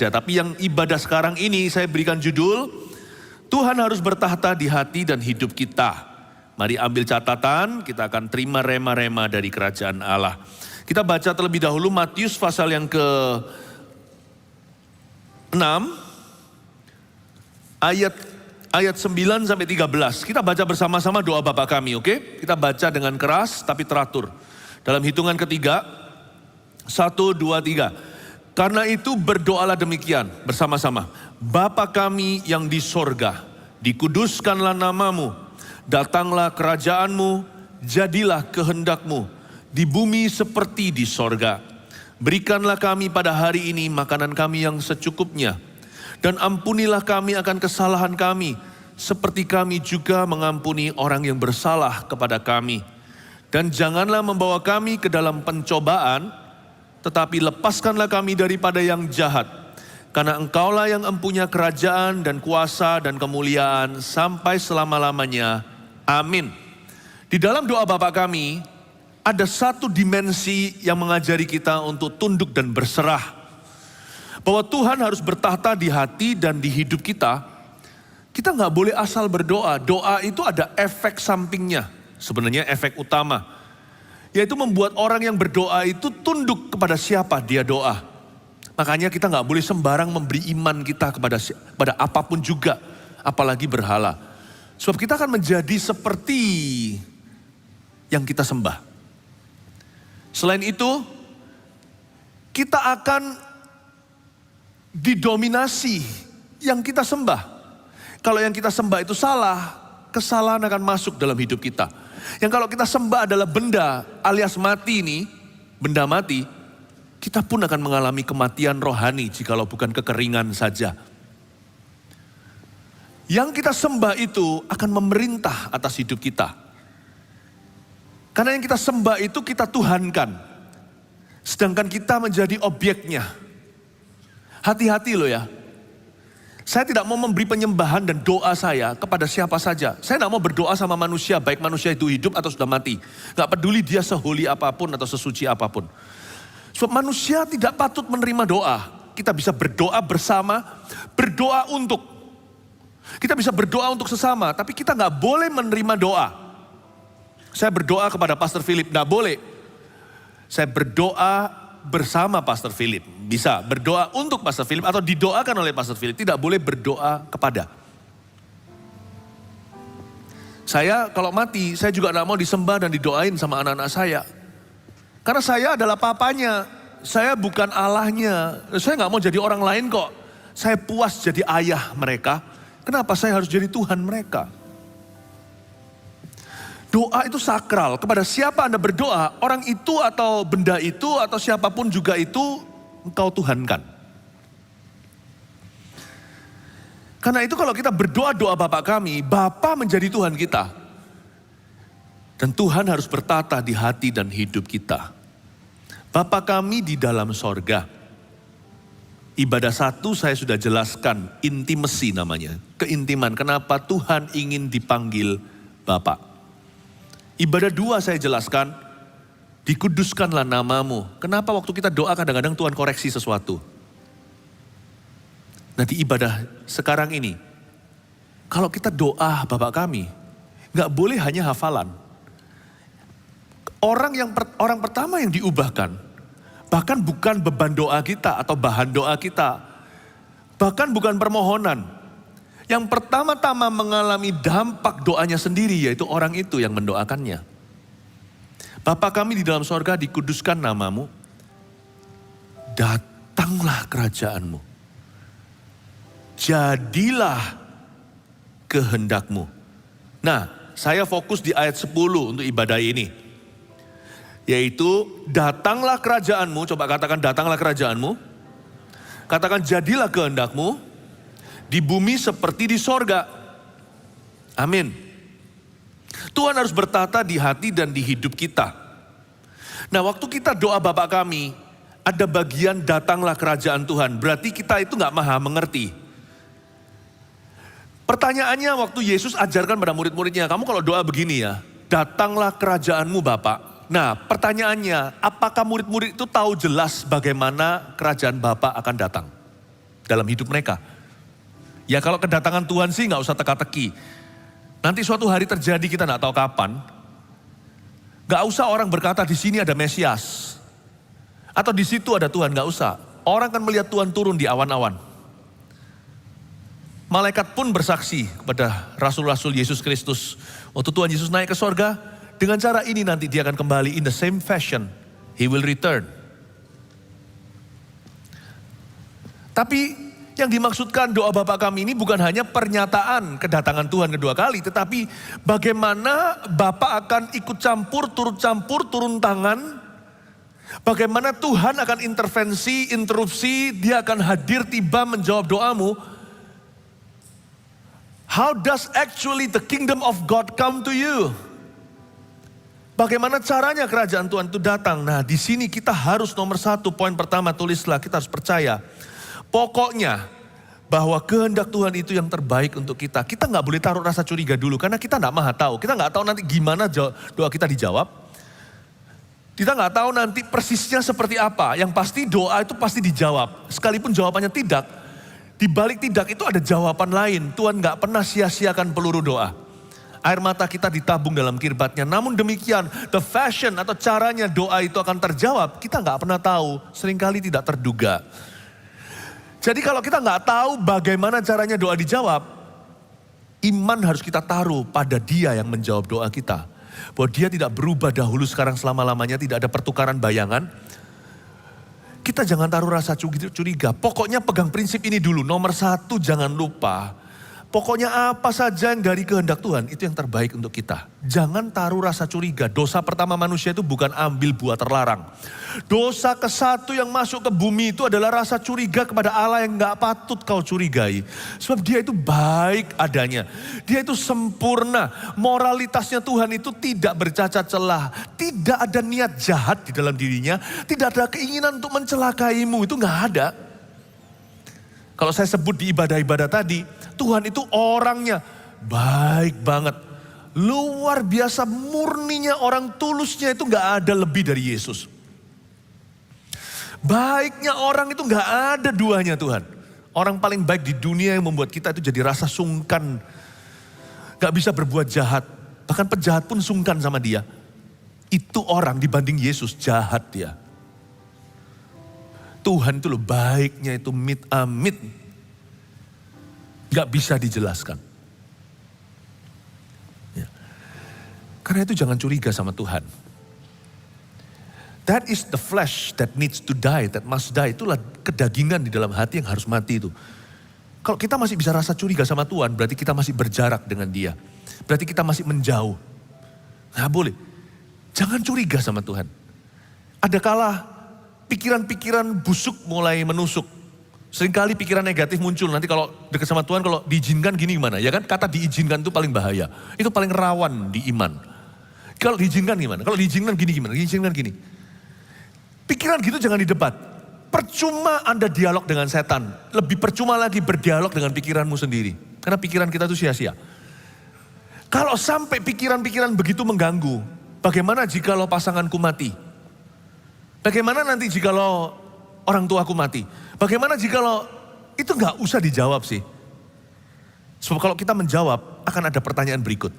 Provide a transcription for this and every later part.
Ya, tapi yang ibadah sekarang ini saya berikan judul, Tuhan harus bertahta di hati dan hidup kita. Mari ambil catatan, kita akan terima rema-rema dari kerajaan Allah. Kita baca terlebih dahulu Matius pasal yang ke-6, ayat 9 sampai 13. Kita baca bersama-sama doa Bapa kami, oke? Kita baca dengan keras tapi teratur. Dalam hitungan ketiga, 1, 2, 3. Karena itu berdoalah demikian bersama-sama. Bapa kami yang di sorga, dikuduskanlah namamu, datanglah kerajaanmu, jadilah kehendakmu, di bumi seperti di sorga. Berikanlah kami pada hari ini makanan kami yang secukupnya, dan ampunilah kami akan kesalahan kami, seperti kami juga mengampuni orang yang bersalah kepada kami. Dan janganlah membawa kami ke dalam pencobaan, tetapi lepaskanlah kami daripada yang jahat. Karena Engkaulah yang empunya kerajaan dan kuasa dan kemuliaan sampai selama-lamanya. Amin. Di dalam doa Bapa kami, ada satu dimensi yang mengajari kita untuk tunduk dan berserah. Bahwa Tuhan harus bertahta di hati dan di hidup kita. Kita nggak boleh asal berdoa. Doa itu ada efek sampingnya. Sebenarnya efek utama. Yaitu membuat orang yang berdoa itu tunduk kepada siapa dia doa. Makanya kita nggak boleh sembarang memberi iman kita kepada apapun juga. Apalagi berhala. Sebab kita akan menjadi seperti yang kita sembah. Selain itu, kita akan didominasi yang kita sembah. Kalau yang kita sembah itu salah, kesalahan akan masuk dalam hidup kita. Yang kalau kita sembah adalah benda alias mati ini, benda mati, kita pun akan mengalami kematian rohani jikalau bukan kekeringan saja. Yang kita sembah itu akan memerintah atas hidup kita. Karena yang kita sembah itu kita tuhankan. Sedangkan kita menjadi objeknya. Hati-hati loh ya. Saya tidak mau memberi penyembahan dan doa saya kepada siapa saja. Saya tidak mau berdoa sama manusia, baik manusia itu hidup atau sudah mati. Gak peduli dia seholi apapun atau sesuci apapun. Sebab manusia tidak patut menerima doa. Kita bisa berdoa bersama, berdoa untuk. Kita bisa berdoa untuk sesama, tapi kita gak boleh menerima doa. Saya berdoa kepada Pastor Philip, gak boleh. Saya berdoa bersama Pastor Philip. Bisa berdoa untuk Pastor Philip atau didoakan oleh Pastor Philip. Tidak boleh berdoa kepada. Saya kalau mati, saya juga tidak mau disembah dan didoain sama anak-anak saya. Karena saya adalah papanya. Saya bukan Allahnya. Saya nggak mau jadi orang lain kok. Saya puas jadi ayah mereka. Kenapa saya harus jadi Tuhan mereka? Doa itu sakral. Kepada siapa Anda berdoa, orang itu atau benda itu atau siapapun juga itu engkau tuhankan. Karena itu kalau kita berdoa doa Bapa kami, Bapa menjadi Tuhan kita. Dan Tuhan harus bertata di hati dan hidup kita. Bapa kami di dalam sorga. Ibadah 1 saya sudah jelaskan, intimacy namanya. Keintiman, kenapa Tuhan ingin dipanggil Bapa. Ibadah 2 saya jelaskan, dikuduskanlah namamu. Kenapa waktu kita doa kadang-kadang Tuhan koreksi sesuatu. Nah di ibadah sekarang ini, kalau kita doa Bapa kami, gak boleh hanya hafalan. Orang pertama yang diubahkan, bahkan bukan beban doa kita atau bahan doa kita, bahkan bukan permohonan. Yang pertama-tama mengalami dampak doanya sendiri yaitu orang itu yang mendoakannya. Bapa kami di dalam sorga, dikuduskan namamu, datanglah kerajaanmu, jadilah kehendakmu. Nah, saya fokus di ayat 10 untuk ibadah ini. Yaitu datanglah kerajaanmu, coba katakan datanglah kerajaanmu. Katakan jadilah kehendakmu di bumi seperti di sorga. Amin. Tuhan harus bertata di hati dan di hidup kita. Nah waktu kita doa Bapa kami, ada bagian datanglah kerajaan Tuhan. Berarti kita itu gak maha mengerti. Pertanyaannya waktu Yesus ajarkan pada murid-muridnya, kamu kalau doa begini ya, datanglah kerajaanmu Bapa. Nah pertanyaannya, apakah murid-murid itu tahu jelas bagaimana kerajaan Bapa akan datang? dalam hidup mereka. Ya kalau kedatangan Tuhan sih nggak usah teka-teki. Nanti suatu hari terjadi kita nggak tahu kapan. Nggak usah orang berkata di sini ada Mesias. Atau di situ ada Tuhan, nggak usah. Orang kan melihat Tuhan turun di awan-awan. Malaikat pun bersaksi kepada Rasul-Rasul Yesus Kristus. Waktu Tuhan Yesus naik ke sorga, dengan cara ini nanti dia akan kembali in the same fashion. He will return. Tapi yang dimaksudkan doa Bapa kami ini bukan hanya pernyataan kedatangan Tuhan kedua kali. Tetapi bagaimana Bapa akan ikut campur, turun tangan. Bagaimana Tuhan akan intervensi, interupsi, dia akan hadir tiba menjawab doamu. How does actually the kingdom of God come to you? Bagaimana caranya kerajaan Tuhan itu datang? Nah, di sini kita harus nomor satu, poin pertama tulislah, kita harus percaya. Pokoknya bahwa kehendak Tuhan itu yang terbaik untuk kita. Kita nggak boleh taruh rasa curiga dulu karena kita nggak maha tahu. Kita nggak tahu nanti gimana doa kita dijawab. Kita nggak tahu nanti persisnya seperti apa. Yang pasti doa itu pasti dijawab. Sekalipun jawabannya tidak, di balik tidak itu ada jawaban lain. Tuhan nggak pernah sia-siakan peluru doa. Air mata kita ditabung dalam kirbatnya. Namun demikian, the fashion atau caranya doa itu akan terjawab. Kita nggak pernah tahu, seringkali tidak terduga. Jadi kalau kita nggak tahu bagaimana caranya doa dijawab, iman harus kita taruh pada Dia yang menjawab doa kita. Bahwa Dia tidak berubah dahulu, sekarang, selama-lamanya, tidak ada pertukaran bayangan. Kita jangan taruh rasa curiga. Pokoknya pegang prinsip ini dulu. Nomor satu, jangan lupa. Pokoknya apa saja yang dari kehendak Tuhan, itu yang terbaik untuk kita. Jangan taruh rasa curiga. Dosa pertama manusia itu bukan ambil buah terlarang. Dosa ke-1 yang masuk ke bumi itu adalah rasa curiga kepada Allah yang gak patut kau curigai. Sebab Dia itu baik adanya. Dia itu sempurna. Moralitasnya Tuhan itu tidak bercacat celah. Tidak ada niat jahat di dalam dirinya. Tidak ada keinginan untuk mencelakaimu. Itu gak ada. Kalau saya sebut di ibadah-ibadah tadi, Tuhan itu orangnya baik banget. Luar biasa murninya, orang tulusnya itu gak ada lebih dari Yesus. Baiknya orang itu gak ada duanya Tuhan. Orang paling baik di dunia yang membuat kita itu jadi rasa sungkan. Gak bisa berbuat jahat. Bahkan penjahat pun sungkan sama dia. Itu orang dibanding Yesus jahat dia. Tuhan itu loh baiknya itu mit-amit. Gak bisa dijelaskan. Ya. Karena itu jangan curiga sama Tuhan. That is the flesh that needs to die, that must die. Itulah kedagingan di dalam hati yang harus mati itu. Kalau kita masih bisa rasa curiga sama Tuhan, berarti kita masih berjarak dengan Dia. Berarti kita masih menjauh. Nah boleh. Jangan curiga sama Tuhan. Adakala pikiran-pikiran busuk mulai menusuk. Seringkali pikiran negatif muncul. Nanti kalau dekat sama Tuhan, kalau diizinkan gini gimana? Ya kan kata diizinkan itu paling bahaya. Itu paling rawan di iman. Kalau diizinkan gimana? Kalau diizinkan gini gimana? Diizinkan gini. Pikiran gitu jangan didebat. Percuma Anda dialog dengan setan. Lebih percuma lagi berdialog dengan pikiranmu sendiri. Karena pikiran kita itu sia-sia. Kalau sampai pikiran-pikiran begitu mengganggu. Bagaimana jikalau pasanganku mati? Bagaimana nanti jikalau orang tuaku mati? Bagaimana jikalau itu gak usah dijawab sih. Sebab kalau kita menjawab akan ada pertanyaan berikut.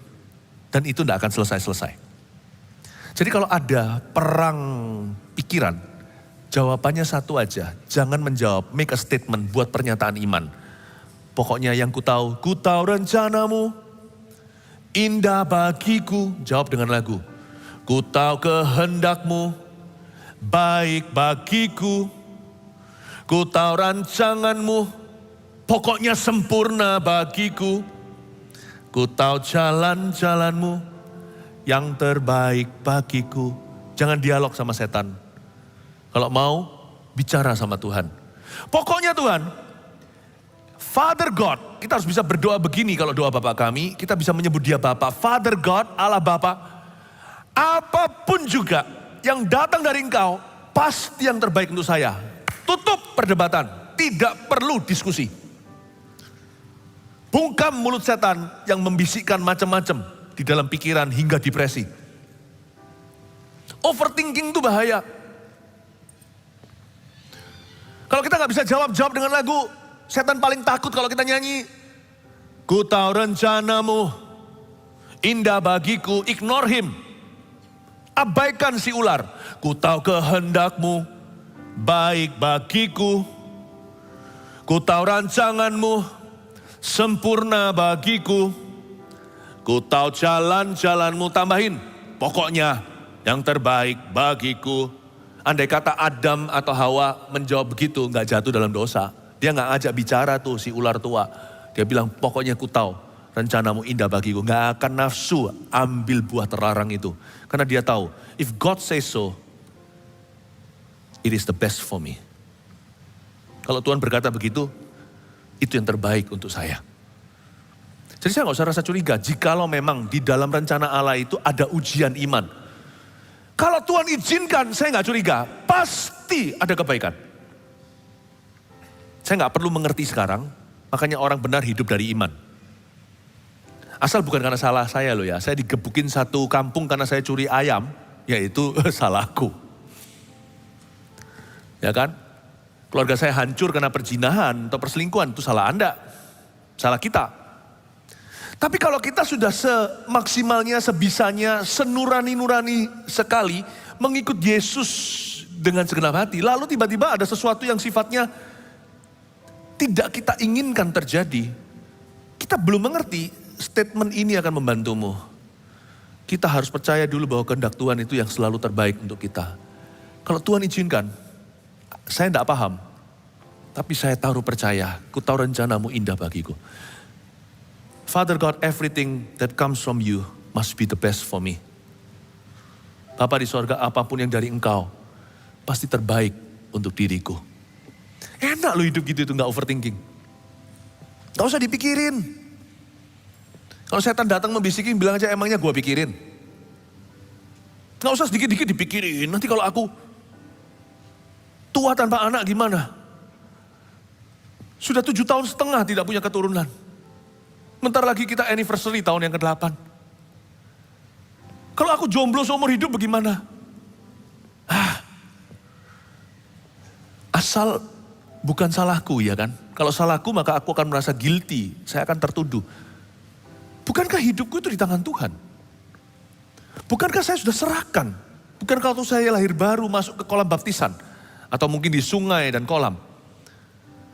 Dan itu gak akan selesai-selesai. Jadi kalau ada perang pikiran, jawabannya satu aja. Jangan menjawab, make a statement, buat pernyataan iman. Pokoknya yang ku tahu rencanamu indah bagiku. Jawab dengan lagu. Ku tahu kehendakmu baik bagiku. Ku tahu rancanganmu pokoknya sempurna bagiku. Ku tahu jalan-jalanmu yang terbaik bagiku. Jangan dialog sama setan. Kalau mau, bicara sama Tuhan. Pokoknya Tuhan, Father God, kita harus bisa berdoa begini kalau doa Bapa kami. Kita bisa menyebut Dia Bapa. Father God, Allah Bapa. Apapun juga yang datang dari Engkau, pasti yang terbaik untuk saya. Tutup perdebatan, tidak perlu diskusi. Bungkam mulut setan yang membisikkan macam-macam di dalam pikiran hingga depresi. Overthinking itu bahaya. Kalau kita nggak bisa jawab dengan lagu, Setan paling takut kalau kita nyanyi. Ku tahu rencanamu indah bagiku, ignore him. Abaikan si ular. Ku tahu kehendakmu baik bagiku. Ku tahu rancanganmu sempurna bagiku. Ku tahu jalan-jalanmu, tambahin. Pokoknya yang terbaik bagiku. Andai kata Adam atau Hawa menjawab begitu, gak jatuh dalam dosa. Dia gak ngajak bicara tuh si ular tua. Dia bilang pokoknya ku tahu rencanamu indah bagiku. Gak akan nafsu ambil buah terlarang itu. Karena dia tahu, if God says so, it is the best for me. Kalau Tuhan berkata begitu, itu yang terbaik untuk saya. Jadi saya gak usah rasa curiga, jikalau memang di dalam rencana Allah itu ada ujian iman. Kalau Tuhan izinkan, saya gak curiga, pasti ada kebaikan. Saya gak perlu mengerti sekarang, makanya orang benar hidup dari iman. Asal bukan karena salah saya loh ya, saya digebukin satu kampung karena saya curi ayam, yaitu salahku. Ya kan? Keluarga saya hancur karena perzinahan atau perselingkuhan, itu salah Anda, salah kita. Tapi kalau kita sudah semaksimalnya, sebisanya, senurani-nurani sekali mengikut Yesus dengan segenap hati, lalu tiba-tiba ada sesuatu yang sifatnya tidak kita inginkan terjadi, kita belum mengerti statement ini akan membantumu. Kita harus percaya dulu bahwa kehendak Tuhan itu yang selalu terbaik untuk kita. Kalau Tuhan izinkan, saya tidak paham, tapi saya taruh percaya, ku tahu rencanamu indah bagiku. Father God, everything that comes from you must be the best for me. Bapa di sorga, apapun yang dari engkau, pasti terbaik untuk diriku. Enak loh hidup gitu, itu gak overthinking. Gak usah dipikirin. Kalau setan datang membisikin, bilang aja emangnya gue pikirin. Gak usah sedikit-dikit dipikirin, nanti kalau aku tua tanpa anak gimana? Sudah 7 tahun setengah tidak punya keturunan. Bentar lagi kita anniversary tahun yang ke-8. Kalau aku jomblo seumur hidup bagaimana? Asal bukan salahku ya kan. Kalau salahku maka aku akan merasa guilty. Saya akan tertuduh. Bukankah hidupku itu di tangan Tuhan? Bukankah saya sudah serahkan? Bukankah waktu saya lahir baru masuk ke kolam baptisan? Atau mungkin di sungai dan kolam?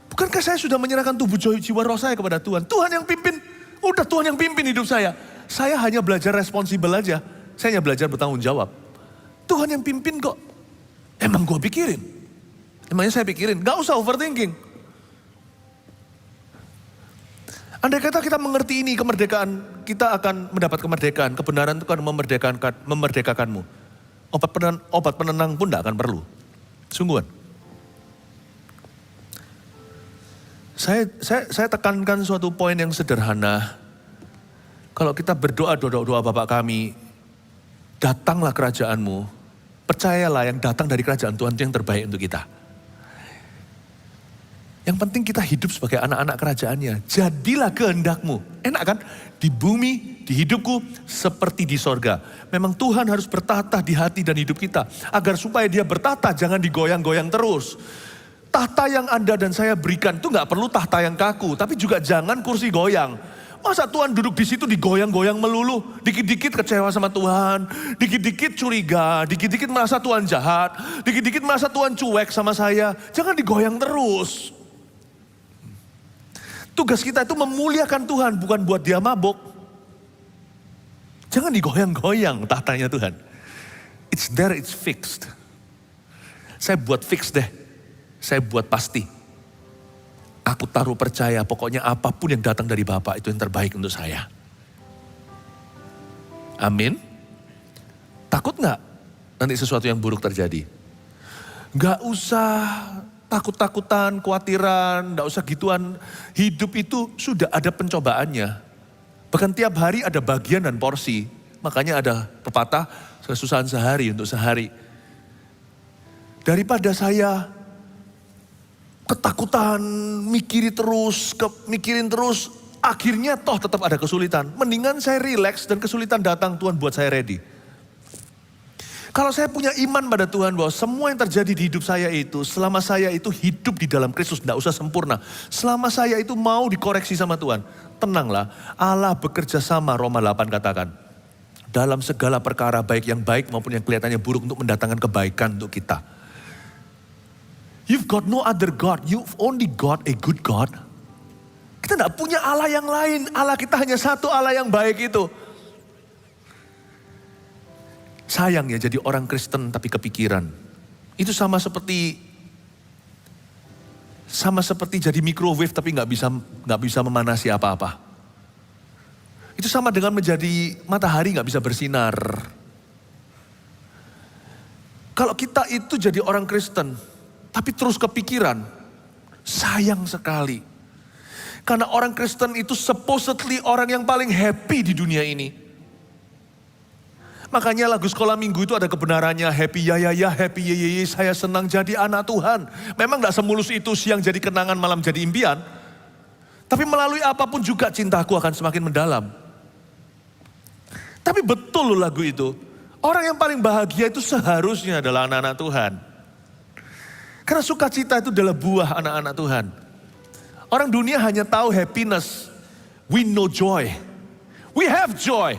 Bukankah saya sudah menyerahkan tubuh jiwa roh saya kepada Tuhan? Tuhan yang pimpin. Udah Tuhan yang pimpin hidup saya. Saya hanya belajar responsibel aja. Saya hanya belajar bertanggung jawab. Tuhan yang pimpin kok. Emang gue pikirin? Emangnya saya pikirin? Gak usah overthinking. Andai kata kita mengerti ini, kemerdekaan, kita akan mendapat kemerdekaan. Kebenaran itu akan memerdekakanmu. Obat penenang pun gak akan perlu. Sungguhan. Saya tekankan suatu poin yang sederhana. Kalau kita berdoa doa Bapa kami, datanglah kerajaanmu. Percayalah yang datang dari kerajaan Tuhan itu yang terbaik untuk kita. Yang penting kita hidup sebagai anak-anak kerajaannya. Jadilah kehendakmu. Enak kan? Di bumi, di hidupku, seperti di sorga. Memang Tuhan harus bertata di hati dan hidup kita. Agar supaya dia bertata, jangan digoyang-goyang terus. Tahta yang Anda dan saya berikan itu gak perlu tahta yang kaku, tapi juga jangan kursi goyang. Masa Tuhan duduk di situ digoyang-goyang melulu, dikit-dikit kecewa sama Tuhan, dikit-dikit curiga, dikit-dikit merasa Tuhan jahat, dikit-dikit merasa Tuhan cuek sama saya. Jangan digoyang terus. Tugas kita itu memuliakan Tuhan, bukan buat dia mabuk. Jangan digoyang-goyang tahtanya Tuhan. It's there, it's fixed. Saya buat fix deh. Saya buat pasti. Aku taruh percaya pokoknya apapun yang datang dari Bapa itu yang terbaik untuk saya. Amin. Takut gak nanti sesuatu yang buruk terjadi? Gak usah takut-takutan, khawatiran, gak usah gituan. Hidup itu sudah ada pencobaannya. Bahkan tiap hari ada bagian dan porsi. Makanya ada pepatah, kesusahan sehari untuk sehari. Daripada saya ketakutan, mikirin terus, akhirnya toh tetap ada kesulitan. Mendingan saya relax dan kesulitan datang, Tuhan buat saya ready. Kalau saya punya iman pada Tuhan bahwa semua yang terjadi di hidup saya itu, selama saya itu hidup di dalam Kristus, tidak usah sempurna. Selama saya itu mau dikoreksi sama Tuhan, tenanglah, Allah bekerja sama, Roma 8 katakan. Dalam segala perkara baik yang baik maupun yang kelihatannya buruk untuk mendatangkan kebaikan untuk kita. You've got no other God, you've only got a good God. Kita tidak punya Allah yang lain, Allah kita hanya satu, Allah yang baik itu. Sayang ya jadi orang Kristen tapi kepikiran. Itu sama seperti jadi microwave tapi nggak bisa memanasi apa-apa. Itu sama dengan menjadi matahari nggak bisa bersinar. Kalau kita itu jadi orang Kristen tapi terus kepikiran, sayang sekali. Karena orang Kristen itu supposedly orang yang paling happy di dunia ini. Makanya lagu sekolah minggu itu ada kebenarannya, happy ya, happy ye, saya senang jadi anak Tuhan. Memang gak semulus itu, siang jadi kenangan, malam jadi impian. Tapi melalui apapun juga cintaku akan semakin mendalam. Tapi betul loh lagu itu, orang yang paling bahagia itu seharusnya adalah anak-anak Tuhan. Karena sukacita itu adalah buah anak-anak Tuhan. Orang dunia hanya tahu happiness, we know joy, we have joy.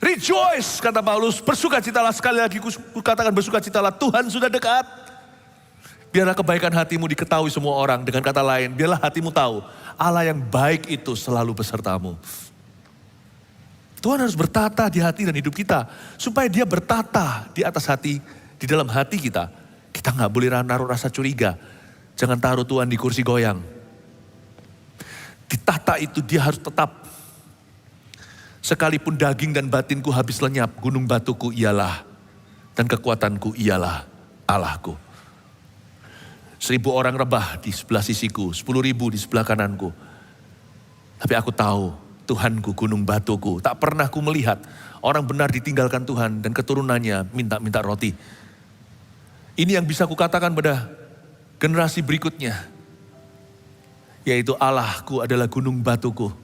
Rejoice, kata Paulus, bersukacitalah, sekali lagi katakan bersukacitalah, Tuhan sudah dekat. Biarlah kebaikan hatimu diketahui semua orang. Dengan kata lain, biarlah hatimu tahu, Allah yang baik itu selalu besertamu. Tuhan harus bertata di hati dan hidup kita, supaya dia bertata di atas hati, di dalam hati kita. Kita gak boleh naruh rasa curiga. Jangan taruh Tuhan di kursi goyang. Ditata itu dia harus tetap. Sekalipun daging dan batinku habis lenyap, gunung batuku ialah, dan kekuatanku ialah Allahku. 1.000 orang rebah di sebelah sisiku, 10.000 di sebelah kananku. Tapi aku tahu Tuhanku gunung batuku. Tak pernah ku melihat orang benar ditinggalkan Tuhan dan keturunannya minta-minta roti. Ini yang bisa kukatakan pada generasi berikutnya. Yaitu Allahku adalah gunung batuku.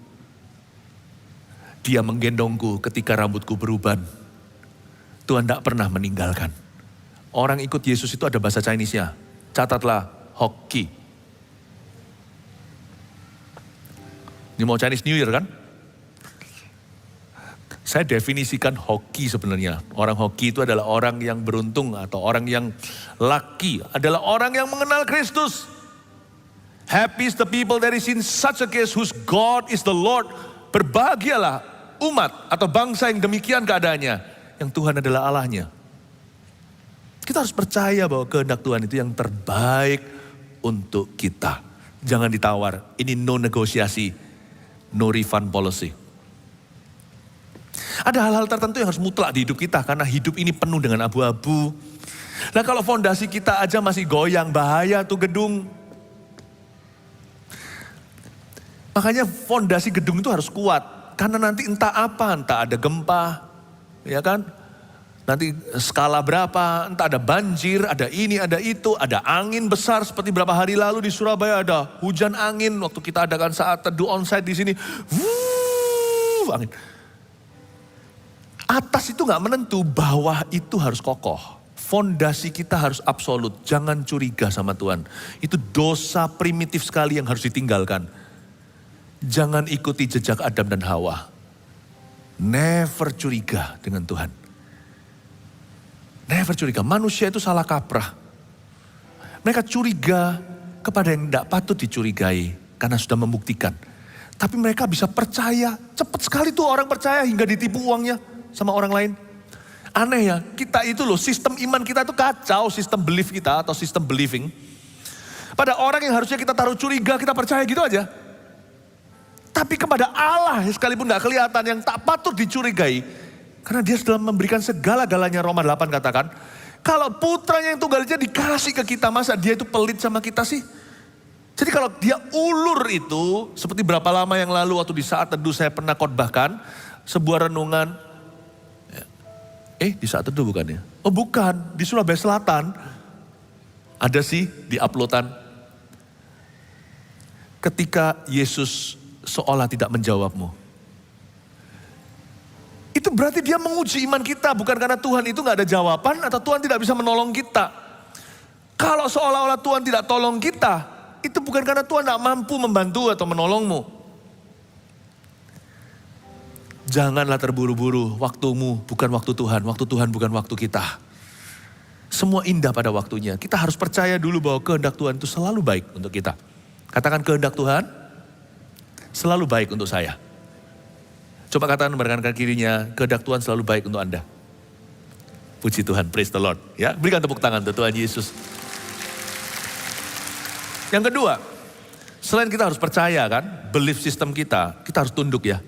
Dia menggendongku ketika rambutku beruban. Tuhan tidak pernah meninggalkan. Orang ikut Yesus itu ada bahasa Chinese-nya. Catatlah, hoki. Ini mau Chinese New Year kan? Saya definisikan hoki sebenarnya. Orang hoki itu adalah orang yang beruntung atau orang yang lucky. Adalah orang yang mengenal Kristus. Happy is the people that is in such a case whose God is the Lord. Berbahagialah umat atau bangsa yang demikian keadaannya, yang Tuhan adalah Allahnya. Kita harus percaya bahwa kehendak Tuhan itu yang terbaik untuk kita. Jangan ditawar, ini no negosiasi, no refund policy. Ada hal-hal tertentu yang harus mutlak di hidup kita, karena hidup ini penuh dengan abu-abu. Nah kalau fondasi kita aja masih goyang, bahaya tuh gedung. Makanya fondasi gedung itu harus kuat. Karena nanti entah apa, entah ada gempa, ya kan? Nanti skala berapa, entah ada banjir, ada ini, ada itu, ada angin besar seperti berapa hari lalu di Surabaya ada hujan angin waktu kita adakan saat teduh onsite di sini. Angin. Atas itu nggak menentu, bawah itu harus kokoh. Fondasi kita harus absolut, jangan curiga sama Tuhan. Itu dosa primitif sekali yang harus ditinggalkan. Jangan ikuti jejak Adam dan Hawa. Never curiga dengan Tuhan. Never curiga. Manusia itu salah kaprah. Mereka curiga kepada yang tidak patut dicurigai. Karena sudah membuktikan. Tapi mereka bisa percaya. Cepat sekali tuh orang percaya hingga ditipu uangnya sama orang lain. Aneh ya. Kita itu loh, sistem iman kita itu kacau. Sistem belief kita atau sistem believing. Pada orang yang harusnya kita taruh curiga, kita percaya gitu aja. Tapi kepada Allah sekalipun gak kelihatan yang tak patut dicurigai. Karena dia sudah memberikan segala-galanya, Roma 8 katakan. Kalau putranya yang tunggal aja dikasih ke kita, masa dia itu pelit sama kita sih? Jadi kalau dia ulur itu, seperti berapa lama yang lalu waktu di saat teduh saya pernah khotbahkan, sebuah renungan. Di saat teduh bukan ya? Oh bukan, di Surabaya Selatan. Ada sih di uploadan. Ketika Yesus seolah tidak menjawabmu. Itu Berarti dia menguji iman kita, bukan karena Tuhan itu gak ada jawaban atau Tuhan tidak bisa menolong kita. Kalau seolah-olah Tuhan tidak tolong kita, itu bukan karena Tuhan tidak mampu membantu atau menolongmu. Janganlah terburu-buru, waktumu bukan waktu Tuhan bukan waktu kita. Semua indah pada waktunya. Kita harus percaya dulu bahwa kehendak Tuhan itu selalu baik untuk kita. Katakan kehendak Tuhan selalu baik untuk saya. Coba katakan rekan kirinya, kehendak Tuhan selalu baik untuk Anda. Puji Tuhan, praise the Lord. Ya, berikan tepuk tangan untuk Tuhan Yesus. Yang kedua, selain kita harus percaya kan, belief system kita harus tunduk ya.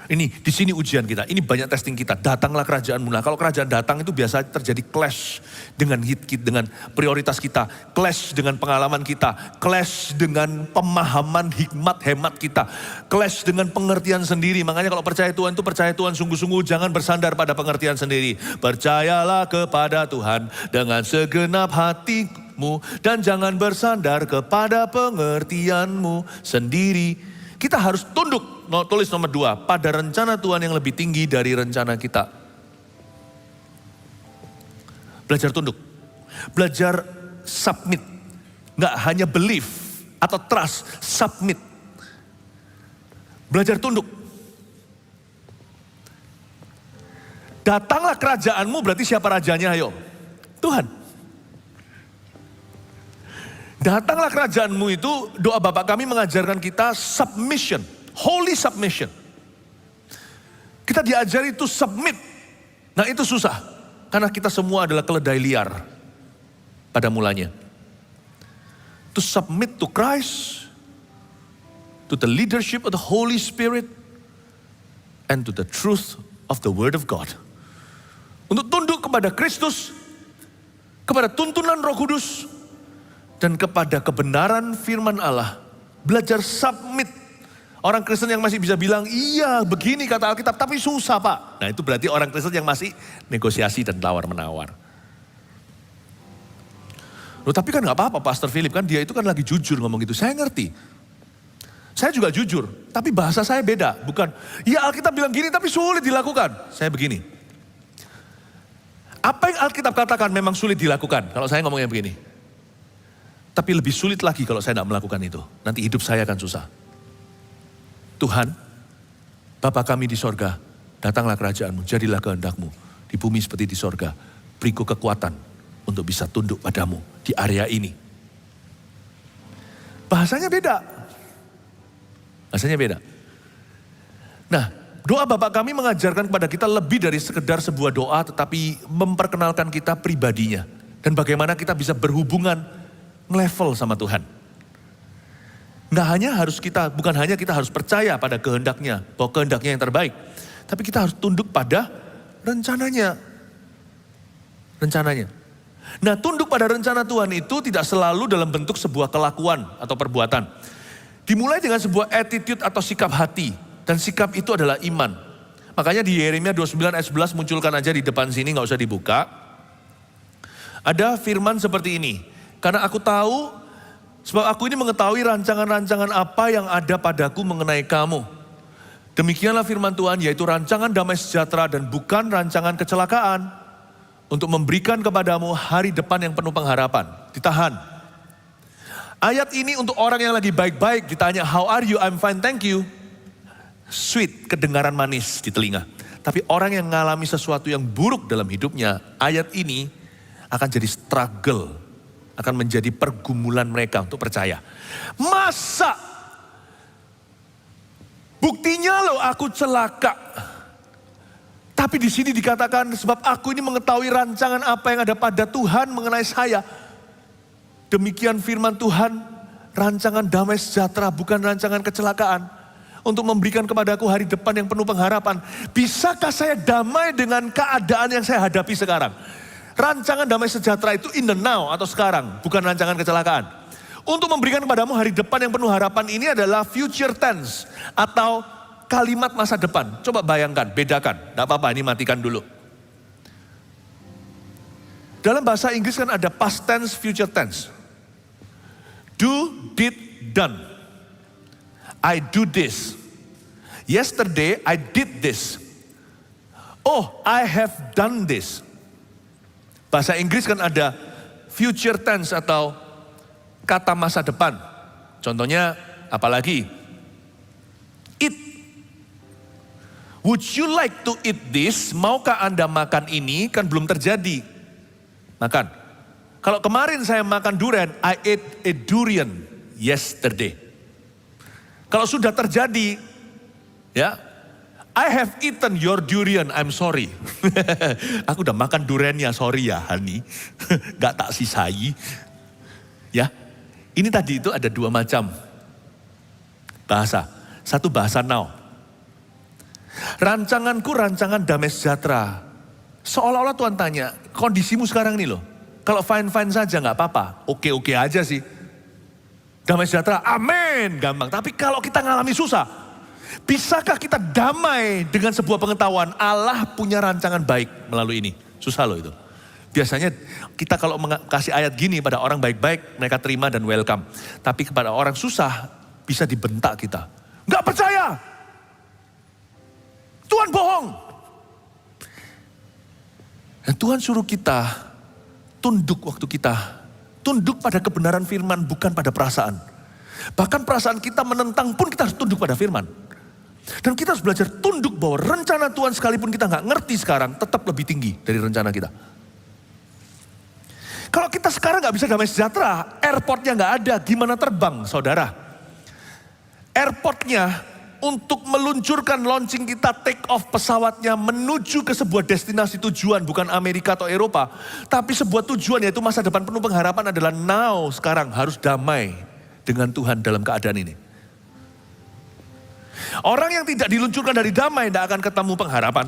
Ini di sini ujian kita, ini banyak testing kita. Datanglah kerajaanmu. Nah, kalau kerajaan datang itu biasa terjadi clash dengan dengan prioritas kita, clash dengan pengalaman kita, clash dengan pemahaman hikmat hemat kita, clash dengan pengertian sendiri. Makanya kalau percaya Tuhan itu percaya Tuhan sungguh-sungguh, jangan bersandar pada pengertian sendiri. Percayalah kepada Tuhan dengan segenap hatimu dan jangan bersandar kepada pengertianmu sendiri. Kita harus tunduk, tulis nomor 2, pada rencana Tuhan yang lebih tinggi dari rencana kita. Belajar tunduk, belajar submit, nggak hanya believe atau trust, submit. Belajar tunduk. Datanglah kerajaanmu, berarti siapa rajanya? Ayo, Tuhan. Datanglah kerajaanmu itu, doa Bapa kami mengajarkan kita submission, holy submission. Kita diajari itu submit. Nah itu susah, karena kita semua adalah keledai liar pada mulanya. To submit to Christ, to the leadership of the Holy Spirit, and to the truth of the Word of God. Untuk tunduk kepada Kristus, kepada tuntunan Roh Kudus, dan kepada kebenaran firman Allah. Belajar submit. Orang Kristen yang masih bisa bilang, iya begini kata Alkitab, tapi susah Pak. Nah itu berarti orang Kristen yang masih negosiasi dan tawar-menawar. Loh tapi kan gak apa-apa Pastor Philip, kan dia itu kan lagi jujur ngomong gitu. Saya ngerti. Saya juga jujur, tapi bahasa saya beda. Bukan, ya Alkitab bilang gini tapi sulit dilakukan. Saya begini. Apa yang Alkitab katakan memang sulit dilakukan, kalau saya ngomongnya begini. Tapi lebih sulit lagi kalau saya tidak melakukan itu. Nanti hidup saya akan susah. Tuhan, Bapa kami di sorga, datanglah kerajaanmu, jadilah kehendakmu. Di bumi seperti di sorga. Beriku kekuatan untuk bisa tunduk padamu di area ini. Bahasanya beda. Bahasanya beda. Nah, doa Bapa kami mengajarkan kepada kita lebih dari sekedar sebuah doa, tetapi memperkenalkan kita pribadinya. Dan bagaimana kita bisa berhubungan level sama Tuhan. Bukan hanya kita harus percaya pada kehendaknya, bahwa kehendaknya yang terbaik. Tapi kita harus tunduk pada rencananya. Rencananya. Nah tunduk pada rencana Tuhan itu tidak selalu dalam bentuk sebuah kelakuan atau perbuatan. Dimulai dengan sebuah attitude atau sikap hati. Dan sikap itu adalah iman. Makanya di Yeremia 29 ayat 11 munculkan aja di depan sini, gak usah dibuka. Ada firman seperti ini. Karena aku tahu, sebab aku ini mengetahui rancangan-rancangan apa yang ada padaku mengenai kamu. Demikianlah firman Tuhan, yaitu rancangan damai sejahtera dan bukan rancangan kecelakaan. Untuk memberikan kepadamu hari depan yang penuh pengharapan. Ditahan. Ayat ini untuk orang yang lagi baik-baik, ditanya, how are you? I'm fine, thank you. Sweet, kedengaran manis di telinga. Tapi orang yang mengalami sesuatu yang buruk dalam hidupnya, ayat ini akan jadi struggle. Akan menjadi pergumulan mereka untuk percaya. Masa? Buktinya loh aku celaka. Tapi di sini dikatakan sebab aku ini mengetahui rancangan apa yang ada pada Tuhan mengenai saya. Demikian firman Tuhan, rancangan damai sejahtera bukan rancangan kecelakaan. Untuk memberikan kepadaku hari depan yang penuh pengharapan. Bisakah saya damai dengan keadaan yang saya hadapi sekarang? Rancangan damai sejahtera itu in the now atau sekarang, bukan rancangan kecelakaan. Untuk memberikan kepadamu hari depan yang penuh harapan ini adalah future tense atau kalimat masa depan. Coba bayangkan, bedakan. Tidak apa-apa, ini matikan dulu. Dalam bahasa Inggris kan ada past tense, future tense. Do, did, done. I do this. Yesterday I did this. Oh, I have done this. Bahasa Inggris kan ada future tense atau kata masa depan. Contohnya apalagi? Eat. Would you like to eat this? Maukah Anda makan ini? Kan belum terjadi. Makan. Kalau kemarin saya makan durian, I ate a durian yesterday. Kalau sudah terjadi, ya, I have eaten your durian, I'm sorry. Aku udah makan duriannya, sorry ya honey. Gak tak sisai. Ya, ini tadi itu ada dua macam bahasa. Satu bahasa now. Rancanganku rancangan damai sejahtera. Seolah-olah Tuhan tanya, kondisimu sekarang nih loh. Kalau fine-fine saja gak apa-apa, oke-oke aja sih. Damai sejahtera, amin, gampang. Tapi kalau kita ngalami susah, bisakah kita damai dengan sebuah pengetahuan Allah punya rancangan baik melalui ini? Susah loh itu. Biasanya kita kalau kasih ayat gini pada orang baik-baik, mereka terima dan welcome. Tapi kepada orang susah, bisa dibentak kita. Gak percaya, Tuhan bohong. Dan Tuhan suruh kita tunduk waktu kita tunduk pada kebenaran firman, bukan pada perasaan. Bahkan perasaan kita menentang pun kita harus tunduk pada firman. Dan kita harus belajar tunduk bahwa rencana Tuhan sekalipun kita nggak ngerti sekarang, tetap lebih tinggi dari rencana kita. Kalau kita sekarang nggak bisa damai sejahtera, airportnya nggak ada, gimana terbang saudara? Airportnya untuk meluncurkan launching kita, take off pesawatnya menuju ke sebuah destinasi tujuan, bukan Amerika atau Eropa, tapi sebuah tujuan yaitu masa depan penuh pengharapan adalah now, sekarang harus damai dengan Tuhan dalam keadaan ini. Orang yang tidak diluncurkan dari damai tidak akan ketemu pengharapan.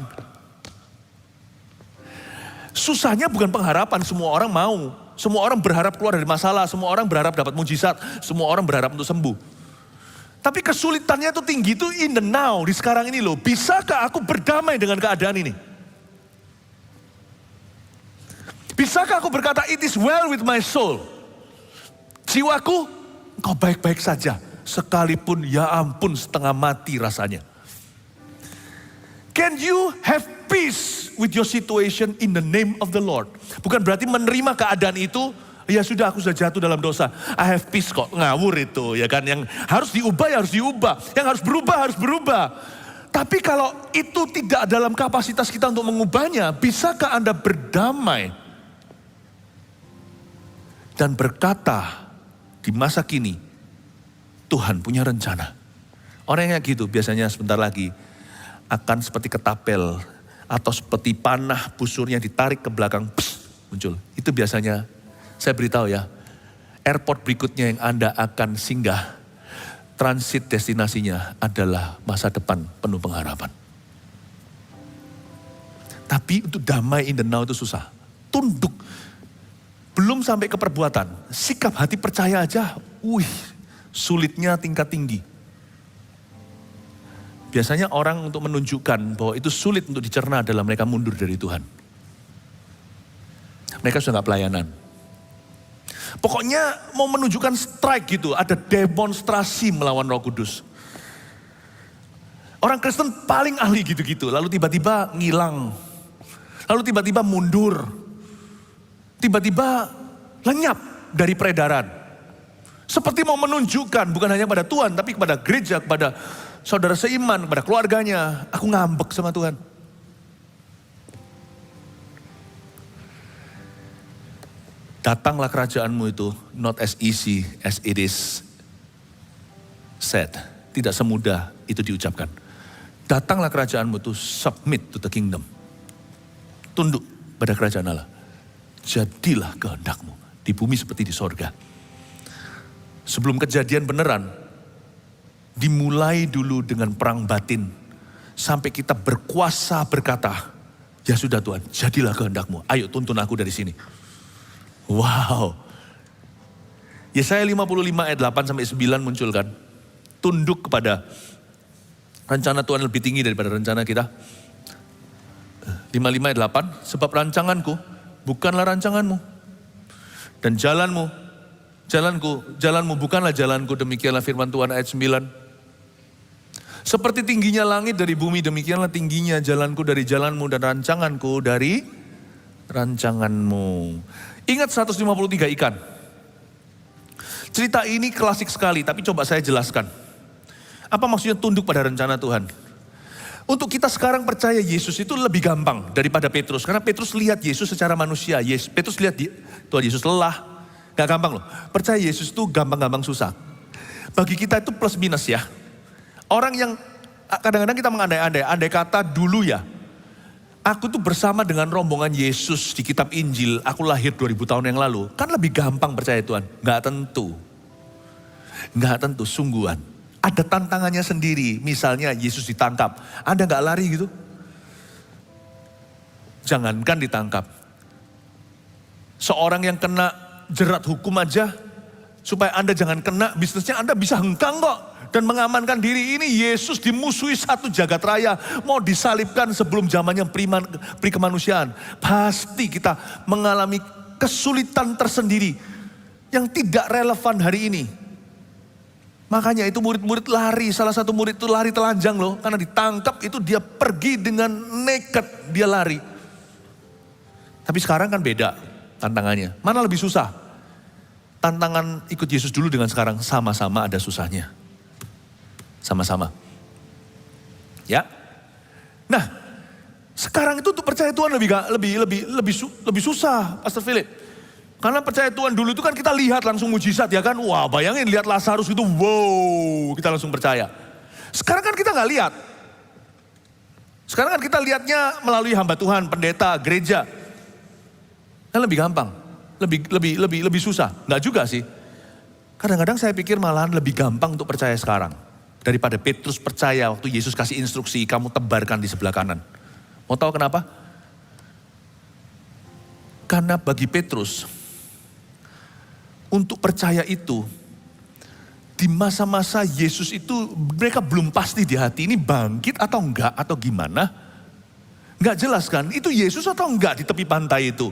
Susahnya bukan pengharapan, semua orang mau, semua orang berharap keluar dari masalah, semua orang berharap dapat mujizat, semua orang berharap untuk sembuh. Tapi kesulitannya itu tinggi itu in the now, di sekarang ini loh. Bisakah aku berdamai dengan keadaan ini? Bisakah aku berkata, it is well with my soul. Jiwaku, engkau baik-baik saja. Sekalipun ya ampun setengah mati rasanya. Can you have peace with your situation in the name of the Lord? Bukan berarti menerima keadaan itu, ya sudah aku sudah jatuh dalam dosa. I have peace kok, ngawur itu ya kan. Yang harus diubah ya harus diubah. Yang harus berubah. Tapi kalau itu tidak dalam kapasitas kita untuk mengubahnya, bisakah Anda berdamai dan berkata di masa kini, Tuhan punya rencana. Orang yang gitu biasanya sebentar lagi akan seperti ketapel atau seperti panah busurnya ditarik ke belakang, muncul. Itu biasanya, saya beritahu ya, airport berikutnya yang Anda akan singgah, transit destinasinya adalah masa depan penuh pengharapan. Tapi untuk damai in the now itu susah. Tunduk, belum sampai ke perbuatan. Sikap hati percaya aja, sulitnya tingkat tinggi. Biasanya orang untuk menunjukkan bahwa itu sulit untuk dicerna adalah mereka mundur dari Tuhan. Mereka sudah gak pelayanan. Pokoknya mau menunjukkan strike gitu, ada demonstrasi melawan Roh Kudus. Orang Kristen paling ahli gitu-gitu, lalu tiba-tiba ngilang. Lalu tiba-tiba mundur. Tiba-tiba lenyap dari peredaran. Seperti mau menunjukkan bukan hanya pada Tuhan, tapi kepada gereja, kepada saudara seiman, kepada keluarganya. Aku ngambek sama Tuhan. Datanglah kerajaanmu itu not as easy as it is said. Tidak semudah itu diucapkan. Datanglah kerajaanmu itu submit to the kingdom. Tunduk pada kerajaan Allah. Jadilah kehendakmu di bumi seperti di sorga. Sebelum kejadian beneran, dimulai dulu dengan perang batin. Sampai kita berkuasa berkata, ya sudah Tuhan, jadilah kehendakmu. Ayo tuntun aku dari sini. Wow. Yesaya 55 ayat 8 sampai 9 muncul kan. Tunduk kepada rencana Tuhan lebih tinggi daripada rencana kita. 55 ayat 8, sebab rancanganku bukanlah rancanganmu. Dan jalanmu bukanlah jalanku, demikianlah firman Tuhan ayat 9. Seperti tingginya langit dari bumi, demikianlah tingginya jalanku dari jalanmu dan rancanganku dari rancanganmu. Ingat 153 ikan. Cerita ini klasik sekali, tapi coba saya jelaskan. Apa maksudnya tunduk pada rencana Tuhan? Untuk kita sekarang percaya Yesus itu lebih gampang daripada Petrus. Karena Petrus lihat Yesus secara manusia. Petrus lihat Tuhan Yesus lelah. Gak gampang loh. Percaya Yesus itu gampang-gampang susah. Bagi kita itu plus minus ya. Orang yang kadang-kadang kita mengandai-andai. Andai kata dulu ya. Aku tuh bersama dengan rombongan Yesus di kitab Injil. Aku lahir 2000 tahun yang lalu. Kan lebih gampang percaya Tuhan. Gak tentu. Gak tentu, sungguhan. Ada tantangannya sendiri. Misalnya Yesus ditangkap. Anda gak lari gitu? Jangankan ditangkap. Seorang yang kena jerat hukum aja. Supaya Anda jangan kena, bisnisnya Anda bisa hengkang kok. Dan mengamankan diri ini. Yesus dimusuhi satu jagat raya. Mau disalibkan sebelum zamannya pri kemanusiaan. Pasti kita mengalami kesulitan tersendiri. Yang tidak relevan hari ini. Makanya itu murid-murid lari, salah satu murid itu lari telanjang loh. Karena ditangkap itu dia pergi dengan naked, dia lari. Tapi sekarang kan beda tantangannya. Mana lebih susah? Tantangan ikut Yesus dulu dengan sekarang sama-sama ada susahnya. Sama-sama. Ya. Nah, sekarang itu untuk percaya Tuhan lebih susah, Pastor Philip. Karena percaya Tuhan dulu itu kan kita lihat langsung mujizat ya kan. Wah bayangin lihat Lazarus itu wow kita langsung percaya. Sekarang kan kita nggak lihat. Sekarang kan kita lihatnya melalui hamba Tuhan, pendeta, gereja. Kan lebih gampang, lebih susah. Nggak juga sih. Kadang-kadang saya pikir malahan lebih gampang untuk percaya sekarang. Daripada Petrus percaya waktu Yesus kasih instruksi kamu tebarkan di sebelah kanan. Mau tahu kenapa? Karena bagi Petrus untuk percaya itu, di masa-masa Yesus itu mereka belum pasti di hati ini bangkit atau enggak atau gimana. Enggak jelas kan, itu Yesus atau enggak di tepi pantai itu.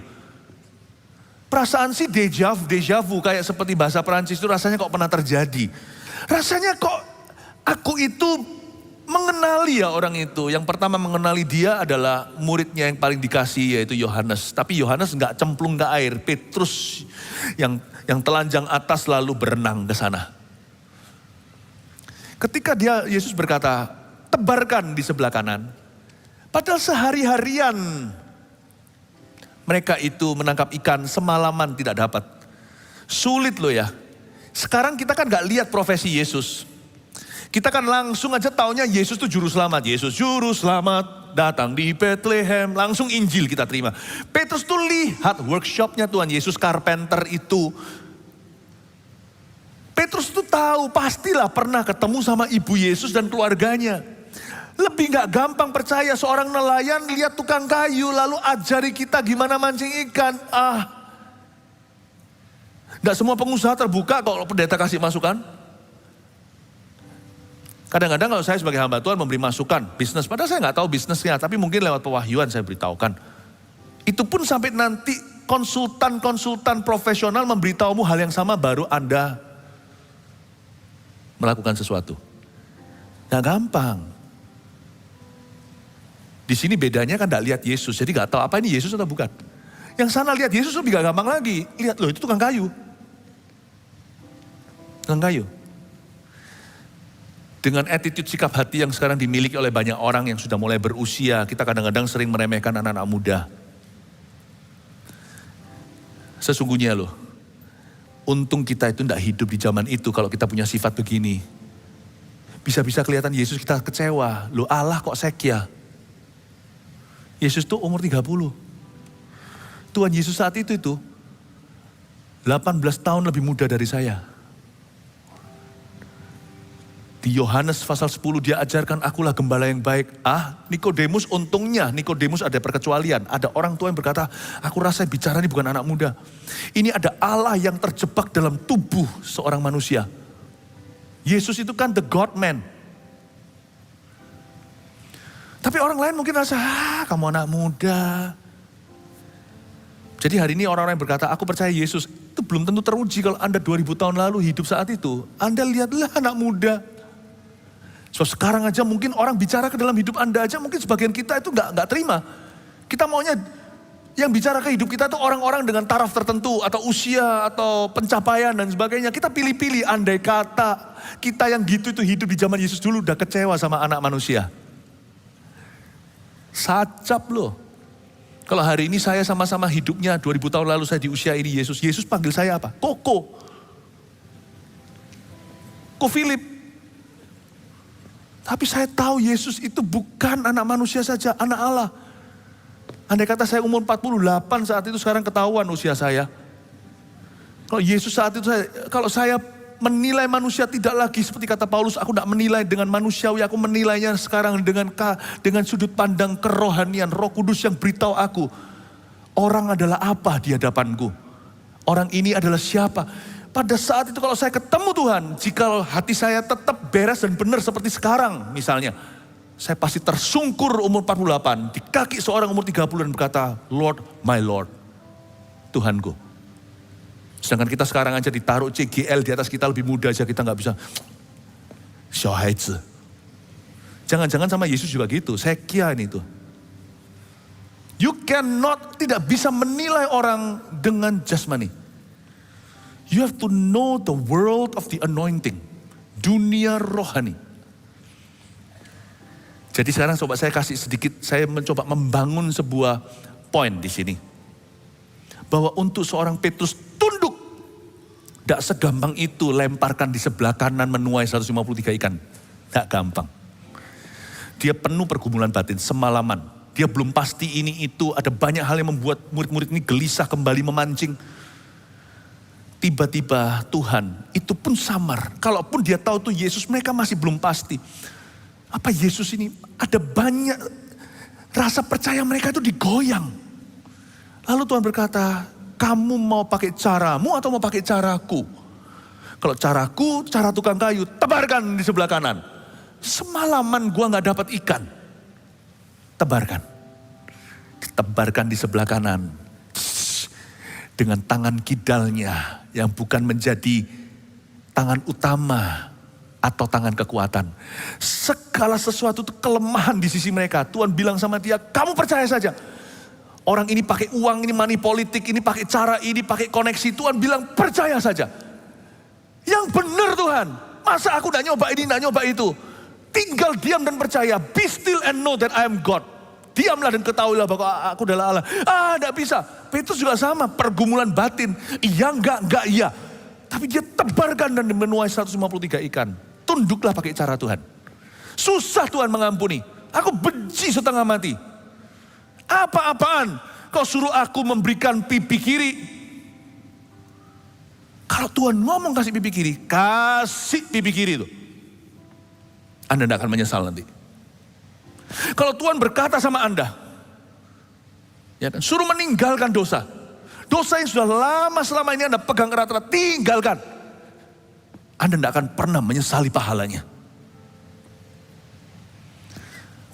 Perasaan sih deja vu kayak seperti bahasa Perancis itu rasanya kok pernah terjadi. Rasanya kok aku itu mengenali ya orang itu. Yang pertama mengenali dia adalah muridnya yang paling dikasih yaitu Yohanes. Tapi Yohanes enggak cemplung ke air, Petrus yang telanjang atas lalu berenang ke sana. Ketika Yesus berkata, tebarkan di sebelah kanan. Padahal sehari-harian mereka itu menangkap ikan semalaman tidak dapat. Sulit loh ya. Sekarang kita kan gak lihat profesi Yesus. Kita kan langsung aja taunya Yesus itu juru selamat. Yesus juru selamat datang di Bethlehem. Langsung Injil kita terima. Petrus tuh lihat workshopnya Tuhan Yesus carpenter itu. Petrus tuh tahu pastilah pernah ketemu sama ibu Yesus dan keluarganya. Lebih gak gampang percaya seorang nelayan lihat tukang kayu lalu ajari kita gimana mancing ikan. Gak semua pengusaha terbuka kalau pendeta kasih masukan. Kadang-kadang kalau saya sebagai hamba Tuhan memberi masukan bisnis, padahal saya nggak tahu bisnisnya, tapi mungkin lewat pewahyuan saya beritahukan. Itu pun sampai nanti konsultan profesional memberitahumu hal yang sama baru Anda melakukan sesuatu. Nggak gampang. Di sini bedanya kan nggak lihat Yesus, jadi nggak tahu apa ini Yesus atau bukan. Yang sana lihat Yesus lebih gak gampang lagi. Lihat loh itu tukang kayu. Tukang kayu. Dengan attitude sikap hati yang sekarang dimiliki oleh banyak orang yang sudah mulai berusia, kita kadang-kadang sering meremehkan anak-anak muda. Sesungguhnya loh, untung kita itu tidak hidup di zaman itu kalau kita punya sifat begini. Bisa-bisa kelihatan Yesus kita kecewa. Loh Allah kok sekya? Yesus tuh umur 30. Tuhan Yesus saat itu 18 tahun lebih muda dari saya. Di Yohanes pasal 10 dia ajarkan akulah gembala yang baik. Nikodemus untungnya, Nikodemus ada perkecualian. Ada orang tua yang berkata, aku rasa bicara ini bukan anak muda. Ini ada Allah yang terjebak dalam tubuh seorang manusia. Yesus itu kan the God man. Tapi orang lain mungkin rasa, kamu anak muda. Jadi hari ini orang-orang yang berkata, aku percaya Yesus. Itu belum tentu teruji kalau Anda 2000 tahun lalu hidup saat itu. Anda lihatlah anak muda. So sekarang aja mungkin orang bicara ke dalam hidup Anda aja, mungkin sebagian kita itu nggak terima. Kita maunya yang bicara ke hidup kita itu orang-orang dengan taraf tertentu atau usia atau pencapaian dan sebagainya. Kita pilih-pilih, andai kata kita yang gitu itu hidup di zaman Yesus dulu udah kecewa sama anak manusia. Sacap loh. Kalau hari ini saya sama-sama hidupnya 2000 tahun lalu saya di usia ini Yesus panggil saya apa? Ko Philip. Tapi saya tahu Yesus itu bukan anak manusia saja, anak Allah. Andai kata saya umur 48 saat itu, sekarang ketahuan usia saya. Kalau Yesus saat itu, kalau saya menilai manusia tidak lagi seperti kata Paulus, aku tidak menilai dengan manusiawi, aku menilainya sekarang dengan sudut pandang kerohanian, Roh Kudus yang beritahu aku, orang adalah apa di hadapanku? Orang ini adalah siapa? Pada saat itu kalau saya ketemu Tuhan, jika hati saya tetap beres dan benar seperti sekarang misalnya, saya pasti tersungkur umur 48 di kaki seorang umur 30 dan berkata, Lord, my Lord, Tuhanku. Sedangkan kita sekarang aja ditaruh CGL di atas kita lebih muda aja, kita nggak bisa. Xiaohaizi. Jangan-jangan sama Yesus juga gitu, saya kian itu. You cannot, tidak bisa menilai orang dengan jasmani. You have to know the world of the anointing. Dunia rohani. Jadi sekarang coba saya kasih sedikit, saya mencoba membangun sebuah poin di sini. Bahwa untuk seorang Petrus tunduk, tidak segampang itu lemparkan di sebelah kanan menuai 153 ikan. Tidak gampang. Dia penuh pergumulan batin semalaman. Dia belum pasti ini itu, ada banyak hal yang membuat murid-murid ini gelisah kembali memancing. Tiba-tiba Tuhan itu pun samar. Kalaupun dia tahu tuh Yesus, mereka masih belum pasti. Apa Yesus ini? Ada banyak rasa percaya mereka itu digoyang. Lalu Tuhan berkata, kamu mau pakai caramu atau mau pakai caraku? Kalau caraku, cara tukang kayu, tebarkan di sebelah kanan. Semalaman gua gak dapat ikan. Tebarkan. Ditebarkan di sebelah kanan. Dengan tangan kidalnya yang bukan menjadi tangan utama atau tangan kekuatan. Segala sesuatu itu kelemahan di sisi mereka. Tuhan bilang sama dia, kamu percaya saja. Orang ini pakai uang, ini money politik, ini pakai cara ini, pakai koneksi. Tuhan bilang percaya saja. Yang benar Tuhan. Masa aku gak nyoba ini, gak nyoba itu. Tinggal diam dan percaya. Be still and know that I am God. Diamlah dan ketahuilah bahwa aku adalah Allah. Tidak bisa. Petrus juga sama, pergumulan batin. Iya, enggak, iya. Tapi dia tebarkan dan menuai 153 ikan. Tunduklah pakai cara Tuhan. Susah Tuhan mengampuni. Aku benci setengah mati. Apa-apaan? Kau suruh aku memberikan pipi kiri. Kalau Tuhan ngomong kasih pipi kiri, kasih pipi kiri itu. Anda tidak akan menyesal nanti. Kalau Tuhan berkata sama Anda, ya kan, suruh meninggalkan dosa. Dosa yang sudah lama selama ini Anda pegang erat-erat, tinggalkan. Anda tidak akan pernah menyesali pahalanya.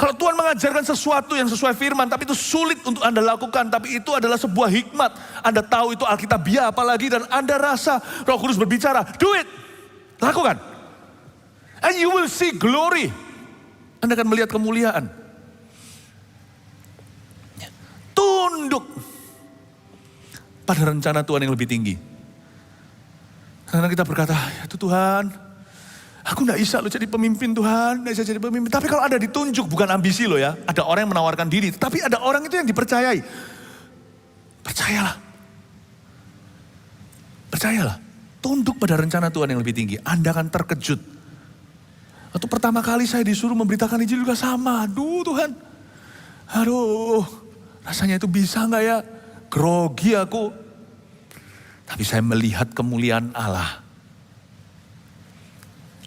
Kalau Tuhan mengajarkan sesuatu yang sesuai firman, tapi itu sulit untuk Anda lakukan, tapi itu adalah sebuah hikmat. Anda tahu itu Alkitabiah apalagi, dan Anda rasa Roh Kudus berbicara, do it, lakukan. And you will see glory. Anda akan melihat kemuliaan. Tunduk pada rencana Tuhan yang lebih tinggi. Karena kita berkata, ya Tuhan, aku gak bisa lo jadi pemimpin Tuhan, gak bisa jadi pemimpin. Tapi kalau ada ditunjuk, bukan ambisi lo ya. Ada orang yang menawarkan diri, tapi ada orang itu yang dipercayai. Percayalah. Percayalah. Tunduk pada rencana Tuhan yang lebih tinggi. Anda akan terkejut. Waktu pertama kali saya disuruh memberitakan Injil juga sama. Aduh Tuhan. Aduh. Rasanya itu bisa gak ya? Grogi aku. Tapi saya melihat kemuliaan Allah.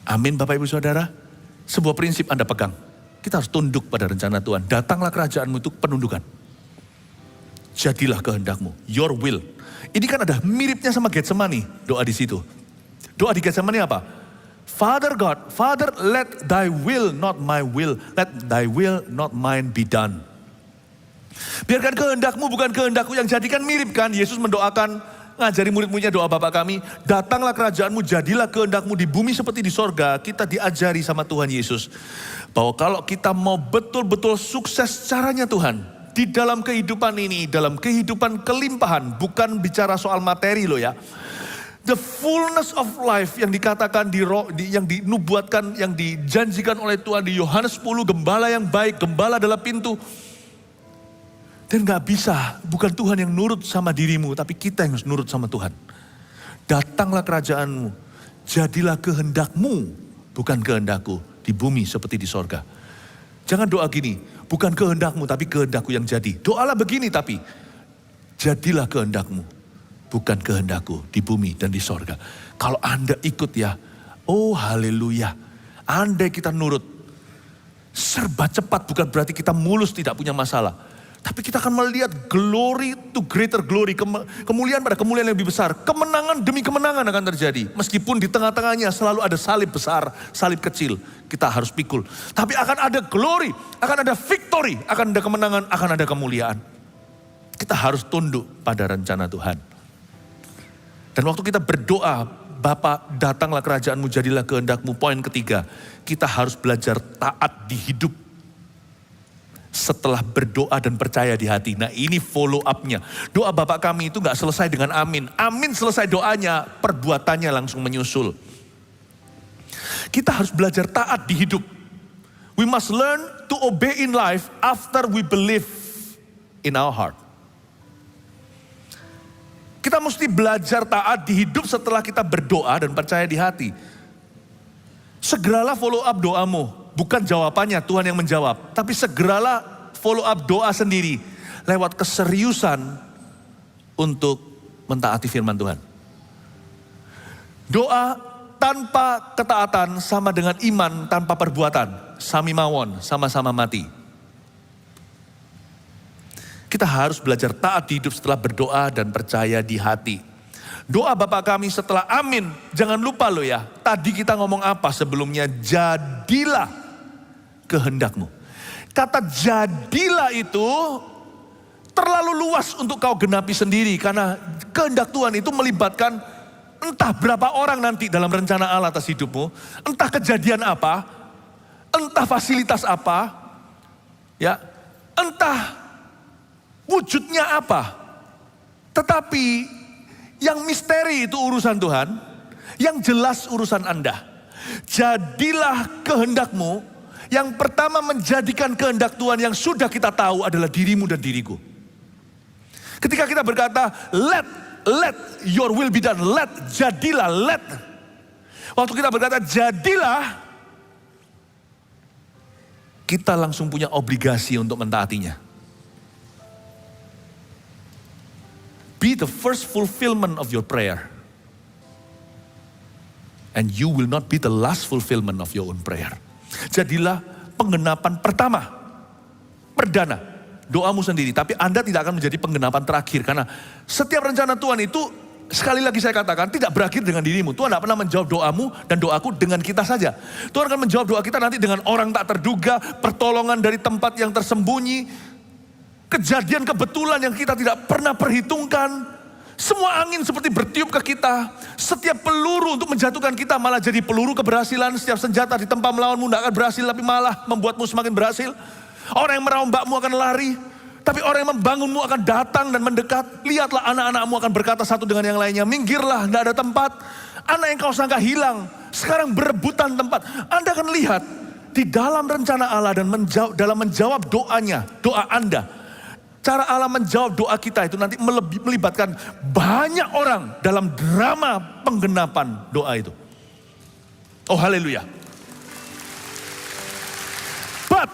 Amin Bapak Ibu Saudara. Sebuah prinsip Anda pegang. Kita harus tunduk pada rencana Tuhan. Datanglah kerajaanmu itu penundukan. Jadilah kehendakmu. Your will. Ini kan ada miripnya sama Getsemani. Doa di situ. Doa di Getsemani apa? Father God, Father, let thy will, not my will. Let thy will, not mine be done. Biarkan kehendakmu bukan kehendakku yang jadikan mirip kan. Yesus mendoakan ngajari murid-muridnya doa Bapa kami, datanglah kerajaanmu, jadilah kehendakmu di bumi seperti di sorga. Kita diajari sama Tuhan Yesus, bahwa kalau kita mau betul-betul sukses caranya Tuhan, di dalam kehidupan ini, dalam kehidupan kelimpahan, bukan bicara soal materi loh ya. The fullness of life yang dikatakan yang dinubuatkan, yang dijanjikan oleh Tuhan di Yohanes 10, gembala yang baik, gembala adalah pintu. Dan gak bisa, bukan Tuhan yang nurut sama dirimu, tapi kita yang harus nurut sama Tuhan. Datanglah kerajaanmu, jadilah kehendakmu, bukan kehendakku, di bumi seperti di sorga. Jangan doa gini, bukan kehendakmu tapi kehendakku yang jadi. Doalah begini tapi, jadilah kehendakmu, bukan kehendakku di bumi dan di sorga. Kalau Anda ikut ya, oh haleluya. Andai kita nurut, serba cepat bukan berarti kita mulus tidak punya masalah. Tapi kita akan melihat glory to greater glory, kemuliaan pada kemuliaan yang lebih besar. Kemenangan demi kemenangan akan terjadi. Meskipun di tengah-tengahnya selalu ada salib besar, salib kecil. Kita harus pikul. Tapi akan ada glory, akan ada victory, akan ada kemenangan, akan ada kemuliaan. Kita harus tunduk pada rencana Tuhan. Dan waktu kita berdoa, Bapa datanglah kerajaanmu, jadilah kehendakmu. Poin ketiga, kita harus belajar taat di hidup. Setelah berdoa dan percaya di hati. Nah ini follow up-nya. Doa Bapak kami itu gak selesai dengan amin. Amin selesai doanya, perbuatannya langsung menyusul. Kita harus belajar taat di hidup. We must learn to obey in life after we believe in our heart. Kita mesti belajar taat di hidup setelah kita berdoa dan percaya di hati. Segeralah follow up doamu. Bukan jawabannya Tuhan yang menjawab. Tapi segeralah follow up doa sendiri. Lewat keseriusan untuk mentaati firman Tuhan. Doa tanpa ketaatan sama dengan iman tanpa perbuatan. Sami mawon, sama-sama mati. Kita harus belajar taat di hidup setelah berdoa dan percaya di hati. Doa Bapa kami setelah amin. Jangan lupa loh ya. Tadi kita ngomong apa sebelumnya? Jadilah kehendakmu. Kata jadilah itu terlalu luas untuk kau genapi sendiri. Karena kehendak Tuhan itu melibatkan entah berapa orang nanti dalam rencana Allah atas hidupmu. Entah kejadian apa. Entah fasilitas apa. Ya, entah wujudnya apa. Tetapi yang misteri itu urusan Tuhan. Yang jelas urusan Anda. Jadilah kehendakmu. Yang pertama menjadikan kehendak Tuhan yang sudah kita tahu adalah dirimu dan diriku. Ketika kita berkata, let your will be done. Jadilah, let. Waktu kita berkata, jadilah. Kita langsung punya obligasi untuk mentaatinya. Be the first fulfillment of your prayer. And you will not be the last fulfillment of your own prayer. Jadilah penggenapan pertama. Perdana. Doamu sendiri. Tapi Anda tidak akan menjadi penggenapan terakhir. Karena setiap rencana Tuhan itu, sekali lagi saya katakan, tidak berakhir dengan dirimu. Tuhan tidak pernah menjawab doamu dan doaku dengan kita saja. Tuhan akan menjawab doa kita nanti dengan orang tak terduga, pertolongan dari tempat yang tersembunyi, kejadian kebetulan yang kita tidak pernah perhitungkan. Semua angin seperti bertiup ke kita. Setiap peluru untuk menjatuhkan kita malah jadi peluru keberhasilan. Setiap senjata ditempa melawanmu tidak akan berhasil, tapi malah membuatmu semakin berhasil. Orang yang merombakmu akan lari, tapi orang yang membangunmu akan datang dan mendekat. Lihatlah anak-anakmu akan berkata satu dengan yang lainnya, minggirlah, tidak ada tempat. Anak yang kau sangka hilang, sekarang berebutan tempat. Anda akan lihat di dalam rencana Allah dan dalam menjawab doanya, doa Anda. Cara Allah menjawab doa kita itu nanti melibatkan banyak orang dalam drama penggenapan doa itu. Oh haleluya. But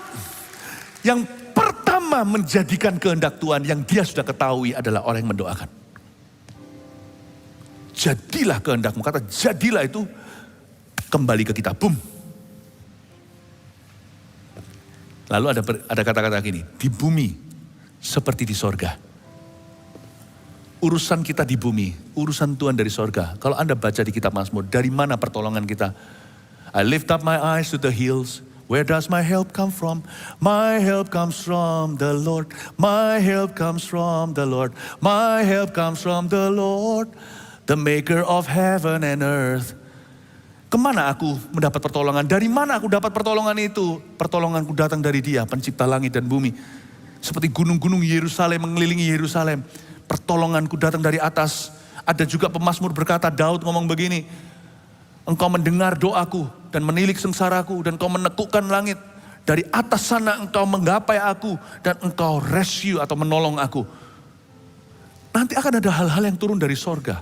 yang pertama menjadikan kehendak Tuhan yang dia sudah ketahui adalah orang yang mendoakan. Jadilah kehendakmu. Kata jadilah itu kembali ke kita. Boom. Lalu ada kata-kata gini. Di bumi seperti di sorga. Urusan kita di bumi, urusan Tuhan dari sorga. Kalau Anda baca di kitab Mazmur, dari mana pertolongan kita? I lift up my eyes to the hills. Where does my help come from? My help comes from the Lord. My help comes from the Lord. My help comes from the Lord, the maker of heaven and earth. Kemana aku mendapat pertolongan? Dari mana aku dapat pertolongan itu? Pertolonganku datang dari Dia, pencipta langit dan bumi. Seperti gunung-gunung Yerusalem mengelilingi Yerusalem. Pertolonganku datang dari atas. Ada juga pemazmur berkata, Daud ngomong begini, Engkau mendengar doaku dan menilik sengsaraku dan Engkau menekukkan langit. Dari atas sana Engkau menggapai aku dan Engkau rescue atau menolong aku. Nanti akan ada hal-hal yang turun dari sorga.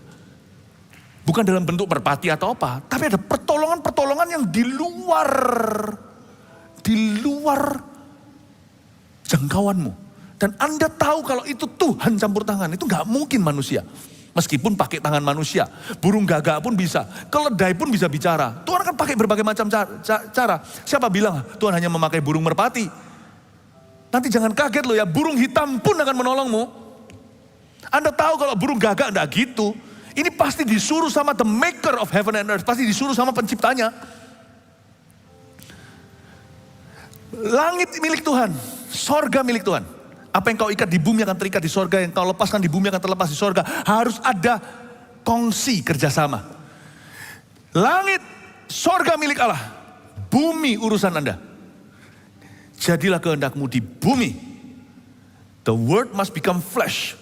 Bukan dalam bentuk merpati atau apa, tapi ada pertolongan-pertolongan yang di luar jangkauanmu. Dan Anda tahu kalau itu Tuhan campur tangan, itu gak mungkin manusia. Meskipun pakai tangan manusia, burung gagak pun bisa, keledai pun bisa bicara. Tuhan akan pakai berbagai macam cara. Siapa bilang Tuhan hanya memakai burung merpati? Nanti jangan kaget loh ya, burung hitam pun akan menolongmu. Anda tahu kalau burung gagak enggak gitu. Ini pasti disuruh sama the maker of heaven and earth, pasti disuruh sama penciptanya. Langit milik Tuhan, sorga milik Tuhan. Apa yang kau ikat di bumi akan terikat di sorga, yang kau lepaskan di bumi akan terlepas di sorga. Harus ada kongsi kerjasama. Langit, sorga milik Allah, bumi urusan Anda. Jadilah kehendakmu di bumi. The word must become flesh.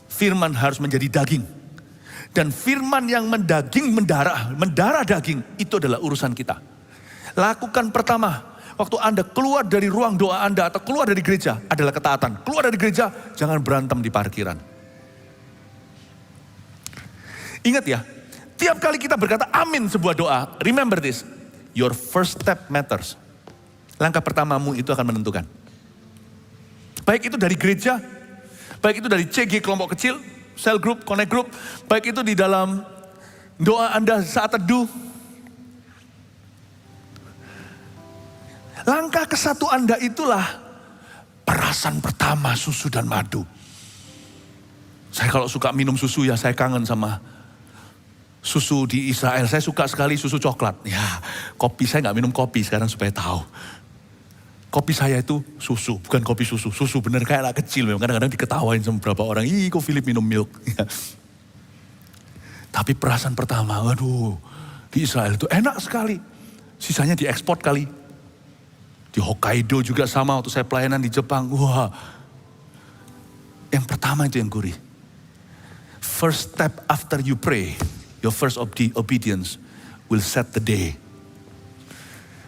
Firman harus menjadi daging. Dan firman yang mendarah daging, itu adalah urusan kita. Lakukan pertama, waktu Anda keluar dari ruang doa Anda atau keluar dari gereja adalah ketaatan. Keluar dari gereja, jangan berantem di parkiran. Ingat ya, tiap kali kita berkata amin sebuah doa, remember this, your first step matters. Langkah pertamamu itu akan menentukan. Baik itu dari gereja, baik itu dari CG kelompok kecil, cell group, connect group, baik itu di dalam doa Anda saat teduh. Langkah ke satu Anda itulah perasan pertama susu dan madu. Saya kalau suka minum susu ya saya kangen sama susu di Israel. Saya suka sekali susu coklat. Ya, kopi saya nggak minum kopi sekarang supaya tahu. Kopi saya itu susu, bukan kopi susu. Susu bener kayak anak kecil memang. Kadang-kadang diketawain sama beberapa orang. Ih kok Philip minum milk. Tapi perasan pertama, waduh. Di Israel itu enak sekali. Sisanya diekspor kali. Di Hokkaido juga sama waktu saya pelayanan di Jepang. Wah. Yang pertama itu yang gurih. First step after you pray. Your first obedience will set the day.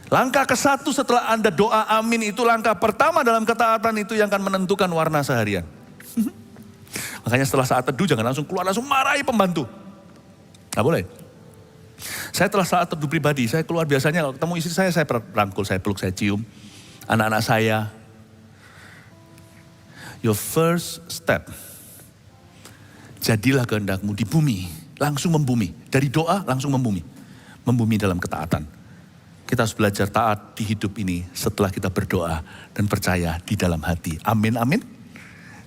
Langkah ke-1 setelah Anda doa amin itu langkah pertama dalam ketaatan itu yang akan menentukan warna seharian. Makanya setelah saat teduh jangan langsung keluar, langsung marahi pembantu. Nggak boleh. Saya setelah saat teduh pribadi, saya keluar biasanya kalau ketemu istri saya rangkul, saya peluk, saya cium. Anak-anak saya. Your first step. Jadilah kehendakmu di bumi. Langsung membumi. Dari doa langsung membumi. Membumi dalam ketaatan. Kita harus belajar taat di hidup ini setelah kita berdoa dan percaya di dalam hati. Amin, amin.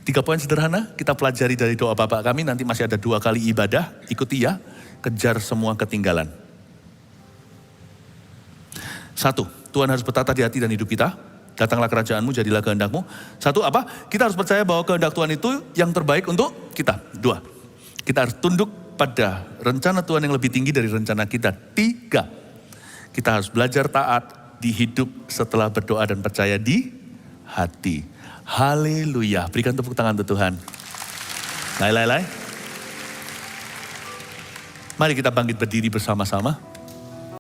3 poin sederhana kita pelajari dari doa Bapak kami. Nanti masih ada 2 kali ibadah. Ikuti ya. Kejar semua ketinggalan. 1, Tuhan harus bertata di hati dan hidup kita. Datanglah kerajaanmu, jadilah kehendakmu. 1, apa? Kita harus percaya bahwa kehendak Tuhan itu yang terbaik untuk kita. 2, kita harus tunduk pada rencana Tuhan yang lebih tinggi dari rencana kita. 3, kita harus belajar taat di hidup setelah berdoa dan percaya di hati. Haleluya. Berikan tepuk tangan untuk Tuhan. Lai. Mari kita bangkit berdiri bersama-sama.